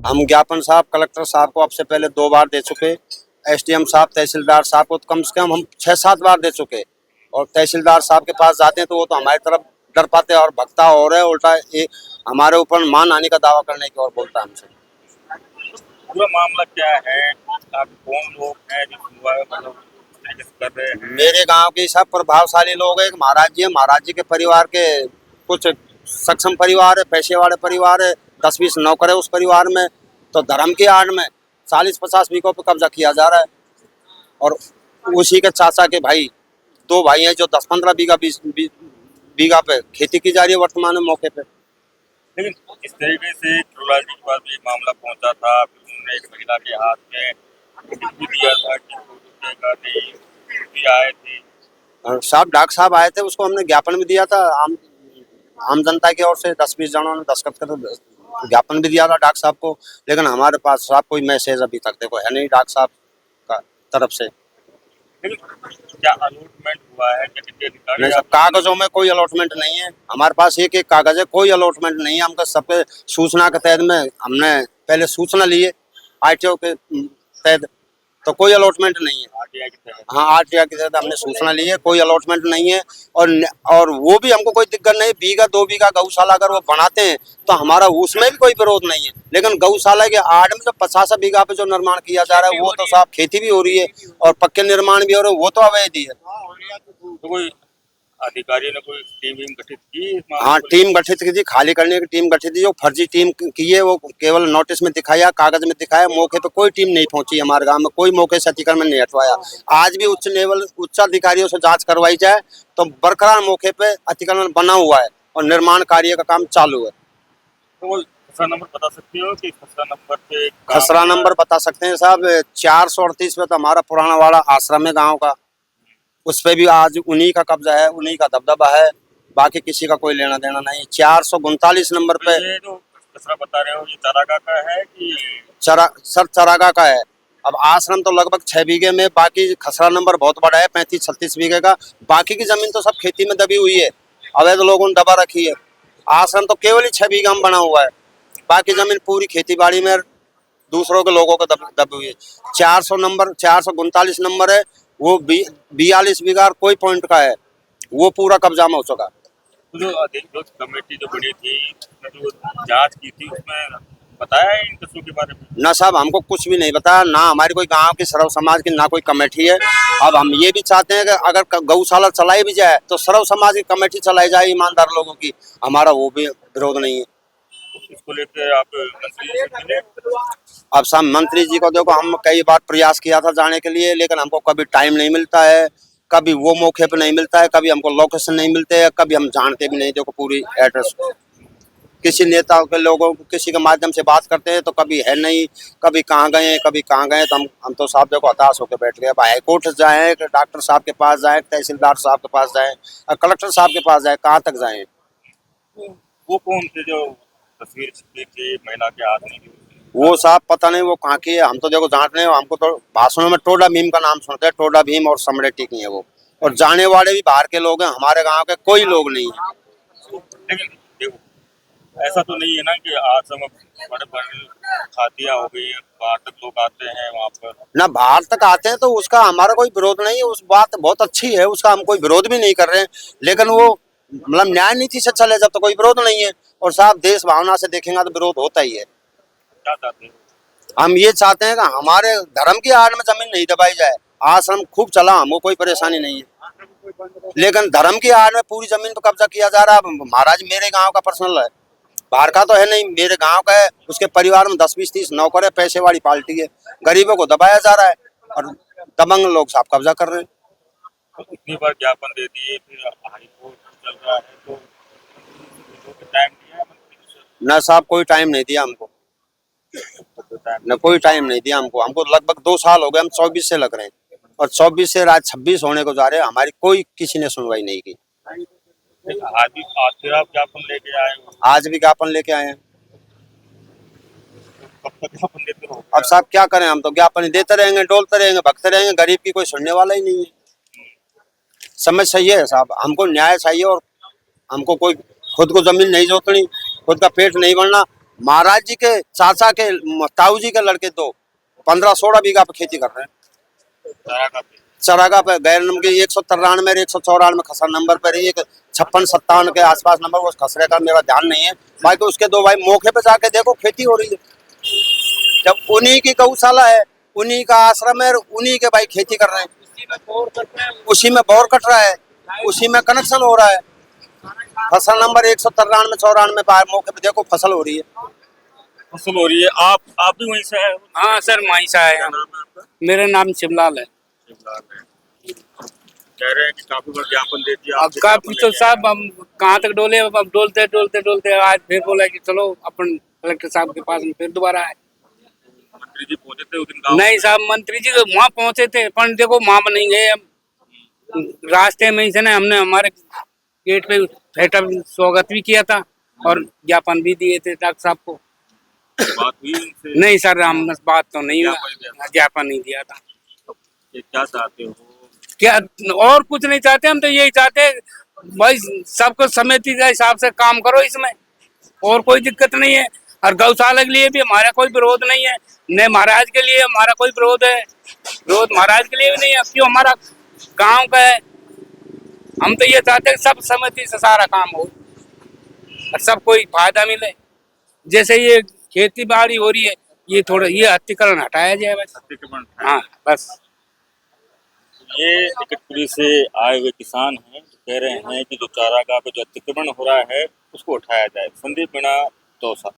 हम ज्ञापन साहब कलेक्टर साहब को अब से पहले 2 बार दे चुके, एसडीएम साहब तहसीलदार साहब को तो कम से कम हम 6-7 बार दे चुके। और तहसीलदार साहब के पास जाते हैं तो वो तो हमारी तरफ डर पाते और भगता और है, उल्टा ये हमारे ऊपर मान आने का दावा करने की और बोलता है हमसे। पूरा मामला क्या है? आप कौन लोग हैं जो सुनवाई मतलब कर रहे हैं? मेरे गांव के सब प्रभावशाली लोग हैं। एक महाराज जी है, महाराज जी के परिवार के कुछ सक्षम परिवार है, पैसे वाले परिवार है, 10-20 नौकर है उस परिवार में। तो धर्म की आड़ में 40-50 बीघों पे कब्जा किया जा रहा है। और उसी के चाचा के भाई 2 भाई हैं जो 10-15 बीघा 20 बीघा पे खेती की जा रही है वर्तमान में मौके पे। लेकिन इस तरीके से ट्रोला जी के पास भी मामला पहुंचा था, फिर उन्होंने एक महिला के हाथ में भी दिया था कि देगा नहीं, भी आए थे। और साहब डॉक्टर साहब आए थे, उसको हमने ज्ञापन भी दिया था। आम जनता की ओर से 10-20 जनों ने दस्तखत कर ज्ञापन भी दिया था डॉक्टर साहब को। लेकिन हमारे पास साहब कोई मैसेज अभी तक देखो है नहीं डॉक्टर साहब का तरफ से। लेकिन क्या अलॉटमेंट हुआ है? क्या कितने अधिकारी? नहीं, सब कागजों में कोई अलॉटमेंट नहीं है। हमारे पास एक कागज है, कोई अलॉटमेंट नहीं है। हमको सबके सूचना के तहत में हमने पहले सूचना ली है आरटीओ के तहत, तो कोई अलॉटमेंट नहीं है। आरटीआई के तहत? हाँ, आरटीआई के तहत हमने सूचना ली है, कोई अलॉटमेंट नहीं है। और वो भी हमको कोई दिक्कत नहीं। बीघा 2 बीघा गौशाला अगर वो बनाते हैं तो हमारा उसमें भी कोई विरोध नहीं है। लेकिन गौशाला के आड़ में जो 50 बीघा पे जो निर्माण किया जा रहा है वो तो साफ खेती भी हो रही है और पक्के निर्माण भी हो रहे हैं, वो तो अवैध ही है। तो कोई अधिकारी ने कोई टीम वीम गठित की इस मामले हाँ, को टीम गठित की थी, खाली करने की टीम गठित थी। जो फर्जी टीम की है वो केवल नोटिस में दिखाया, कागज में दिखाया, मौके पे कोई टीम नहीं पहुंची। हमारे गांव में कोई मौके से अतिक्रमण नहीं हटवाया। आज भी उच्च अधिकारियों से जांच करवाई जाए तो बरकरार मौके पे अतिक्रमण बना हुआ है और निर्माण कार्य का काम चालू है। तो खसरा नंबर बता सकते हो कि खसरा नंबर पे? खसरा नंबर बता सकते हैं साहब, 438 पे तो हमारा पुराना वाला आश्रम है गाँव का, उस पे भी आज उन्हीं का कब्जा है, उन्हीं का दबदबा है, बाकी किसी का कोई लेना देना नहीं। 439 नंबर पे ये जो खसरा बता रहे हो ये चरागा का है कि? चरागा का है। अब आश्रम तो लगभग 6 बीघे में, बाकी खसरा नंबर बहुत बड़ा है 35-36 बीघे का। बाकी की जमीन तो सब खेती में दबी हुई है, अवैध लोगों ने दबा रखी है। आश्रम तो केवल ही 6 बीघा में बना हुआ है, बाकी जमीन पूरी खेती बाड़ी में दूसरों के लोगों को दबी हुई है। 439 नंबर है, वो 42 बीघा कोई पॉइंट का है, वो पूरा कब्जा में हो चुका। तो जो कमेटी जो बनी थी उसने जो जांच की थी उसमें बताया है इन कसूर के बारे में? ना साहब, हमको कुछ भी नहीं बताया, ना हमारी कोई गांव की सर्व समाज की ना कोई कमेटी है। अब हम ये भी चाहते हैं कि अगर गौशाला चलाई भी जाए तो सर्व समाज की कमेटी चलाई जाए ईमानदार लोगों की, हमारा वो भी विरोध नहीं है। इसको लेकर आप मंत्री जी से मिले? अब साहब मंत्री जी को देखो, हम कई बार प्रयास किया था जाने के लिए, लेकिन हमको कभी टाइम नहीं मिलता है, कभी वो मौके पे नहीं मिलता है, कभी हमको लोकेशन नहीं मिलते है, कभी हम जानते भी नहीं देखो पूरी एड्रेस। किसी नेता के लोगों को किसी के माध्यम से बात करते हैं तो कभी है नहीं, कभी कहाँ गए, कभी कहाँ गए। तो हम तो साहब देखो हताश होकर बैठ गए। अब हाईकोर्ट जाएं, डॉक्टर साहब के पास जाएं, तहसीलदार साहब के पास जाएं, कलेक्टर साहब के पास जाएं, कहाँ तक जाएं। वो कौन थे जो तस्वीर छिपी थी महिला के हाथ में? वो साहब पता नहीं वो कहाँ की है, हम तो देखो जांच नहीं, हमको तो भाषणों में टोडा भीम का नाम सुनते हैं, टोडा भीम और समरेटी की है वो। और जाने वाले भी बाहर के लोग हैं, हमारे गाँव के कोई लोग नहीं है। लेकिन देखो ऐसा तो नहीं है ना कि आज हम बड़े बड़े खातियाँ हो गई हैं, बाहर तक लोग आते हैं वहाँ पर? ना बाहर तक आते हैं तो उसका हमारा कोई विरोध नहीं है, उस बात बहुत अच्छी है, उसका हम कोई विरोध भी नहीं कर रहे हैं। लेकिन वो मतलब न्याय नीति से चले जब तो कोई विरोध नहीं है। और साहब देश भावना से देखेंगे तो विरोध होता ही है। क्या चाहते हैं? हम ये चाहते हैं कि हमारे धर्म की आड़ में जमीन नहीं दबाई जाए। आश्रम खूब चला, हमको कोई परेशानी नहीं है, लेकिन धर्म की आड़ में पूरी जमीन पर कब्जा किया जा रहा है। महाराज मेरे गांव का पर्सनल है, बाहर का तो है नहीं, मेरे गांव का है। उसके परिवार में 10-20-30 नौकर है, पैसे वाली पार्टी है, गरीबों को दबाया जा रहा है और दबंग लोग साहब कब्जा कर रहे हैं। तो इतनी बार ज्ञापन दे दिए, फिर हाई कोर्ट चल रहा है, तो टाइम दिया है मंत्री से? न साहब कोई टाइम नहीं दिया हमको, न कोई टाइम नहीं दिया हमको लगभग 2 साल हो गए, हम 24 से लग रहे हैं और 24 से आज 26 होने को जा रहे हैं, हमारी कोई किसी ने सुनवाई नहीं की। आज भी फिर आप ज्ञापन लेके आए हो? आज भी ज्ञापन लेके आए हैं। कब तक ज्ञापन देते रहो? अब साहब क्या करें, हम तो ज्ञापन देते रहेंगे, डोलते रहेंगे, भगते रहेंगे, गरीब की कोई सुनने वाला ही नहीं है। समझ सही है साहब, हमको न्याय चाहिए और हमको कोई खुद को जमीन नहीं जोतनी, खुद का पेट नहीं भरना, महाराज जी के चाचा के ताऊ जी के लड़के तो 15-16 बीघा पे खेती कर रहे हैं। चारागाह पे चरागा पे गैर नंबर की 193 194 खसरा नंबर पर ही एक 56-57 के आसपास नंबर वो खसरे का मेरा ध्यान नहीं है। बाकी उसके दो भाई मौके पे जाके देखो खेती हो रही है। जब उन्हीं की गौशाला है, उन्हीं का आश्रम है, उन्हीं के भाई खेती कर रहे हैं, उसी में बोर कट रहा है, उसी में कनेक्शन हो रहा है। फसल नंबर 193-94 मौके पे देखो फसल हो रही है। फसल हो रही है। आप भी वहीं से आए हो? हाँ सर, वहीं से आए क्या हम। नाम है आपका? मेरा नाम शिवलाल है। शिवलाल है। कह रहे हैं कि काफी बार ज्ञापन दे दिया, अब आपसे काफी ज्ञापन तो लेके साहब हम कहाँ तक डोले, अब डोलते आज फिर बोला कि चलो अपन कलेक्टर साहब के पास में फिर दोबारा आए। मंत्री जी पहुंचे थे उस दिन गाँव नहीं में? साहब, मंत्री जी वहाँ पहुंचे थे पर देखो वहाँ पर नहीं गए हम। रास्ते में ही से ना हमने हमारे गेट पे फेटा स्वागत भी किया था और ज्ञापन भी दिए थे डॉक्टर साहब को। बात हुई उनसे? नहीं सर, हम बात तो नहीं हुआ, ज्ञापन दिया था। ज्ञापन नहीं दिया था। ये क्या चाहते हो? क्या और कुछ नहीं चाहते, हम तो यही चाहते हैं भाई सबको समिति के हिसाब से काम करो इसमें, और कोई दिक्कत नहीं है। और गौशाला के लिए भी हमारा कोई विरोध नहीं है, न महाराज के लिए हमारा कोई विरोध है, विरोध महाराज के लिए भी नहीं है, क्यों हमारा गांव का है। हम तो ये चाहते हैं सब समिति से सारा काम हो और सबको फायदा मिले। जैसे ये खेती बाड़ी हो रही है, ये थोड़ा ये अतिक्रमण हटाया जाए बस। अतिक्रमण? हाँ बस। ये इकतपुरी से आए हुए किसान हैं जो कह रहे हैं कि जो चारागाह पे जो अतिक्रमण हो रहा है उसको उठाया जाए। संदीप मीणा, दौसा।